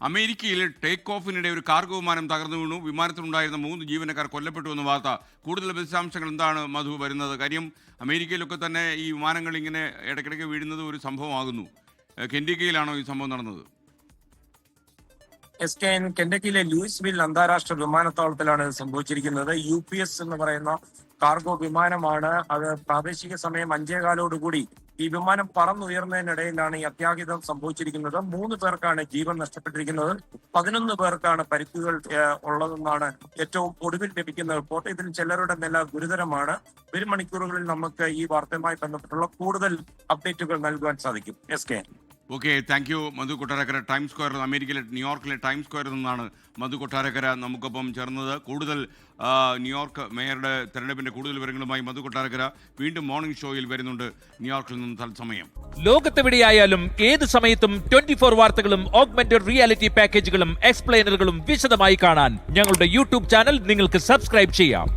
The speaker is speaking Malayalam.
അമേരിക്കയിൽ ടേക്ക് ഓഫിനിടെ ഒരു കാർഗോ വിമാനം തകർന്നു വീണു. വിമാനത്തിലുണ്ടായിരുന്ന 3 ജീവനക്കാർ കൊല്ലപ്പെട്ടു എന്ന വാർത്ത. കൂടുതൽ വിശദാംശങ്ങൾ എന്താണ് മധു വരുന്നത്? കാര്യം അമേരിക്കയിലൊക്കെ തന്നെ ഈ വിമാനങ്ങൾ ഇങ്ങനെ ഇടയ്ക്കിടയ്ക്ക് വീഴുന്നത് ഒരു സംഭവമാകുന്നു. കെൻഡിക്കയിലാണോ ഈ സംഭവം നടന്നത്? കെൻഡക്കിയിലെ ലൂയിസ്വിൽ അന്താരാഷ്ട്ര വിമാനത്താവളത്തിലാണ് ഇത് സംഭവിച്ചിരിക്കുന്നത്. UPS എന്ന് പറയുന്ന കാർഗോ വിമാനമാണ്. അത് പ്രാദേശിക സമയം 5:15 ഈ വിമാനം പറന്നുയർന്നതിനിടയിലാണ് ഈ അത്യാഹിതം സംഭവിച്ചിരിക്കുന്നത്. 3 പേർക്കാണ് ജീവൻ നഷ്ടപ്പെട്ടിരിക്കുന്നത്. 11 പേർക്കാണ് പരിക്കുകൾ ഉള്ളതെന്നാണ് ഏറ്റവും ഒടുവിൽ ലഭിക്കുന്ന റിപ്പോർട്ട്. ഇതിൽ ചിലരുടെ നില ഗുരുതരമാണ്. വരും മണിക്കൂറുകളിൽ നമുക്ക് ഈ വാർത്തയുമായി ബന്ധപ്പെട്ടുള്ള കൂടുതൽ അപ്ഡേറ്റുകൾ നൽകുവാൻ സാധിക്കും. Okay, thank you Madhu Kottarakkara. Times square, അമേരിക്കയിലെ ന്യൂയോർക്കിലെ ടൈംസ് സ്ക്വയറിൽ നിന്നാണ് മധു കൊട്ടാരക്കര നമുക്കൊപ്പം ചേർന്നത്. കൂടുതൽ ന്യൂയോർക്ക് മേയറുടെ തെരഞ്ഞെടുപ്പിന്റെ കൂടുതൽ വിവരങ്ങളുമായി മധു കൊട്ടാരക്കര വീണ്ടും മോർണിംഗ് ഷോയിൽ വരുന്നുണ്ട് ന്യൂയോർക്കിൽ നിന്ന് തത്സമയം. ലോകത്തെവിടെയായാലും ഏത് സമയത്തും 24 വാർത്തകളും ഓഗ്മെന്റഡ് റിയാലിറ്റി പാക്കേജുകളും എക്സ്പ്ലെയിനറുകളും വിശദമായി കാണാൻ ഞങ്ങളുടെ യൂട്യൂബ് ചാനൽ നിങ്ങൾക്ക് സബ്സ്ക്രൈബ് ചെയ്യാം.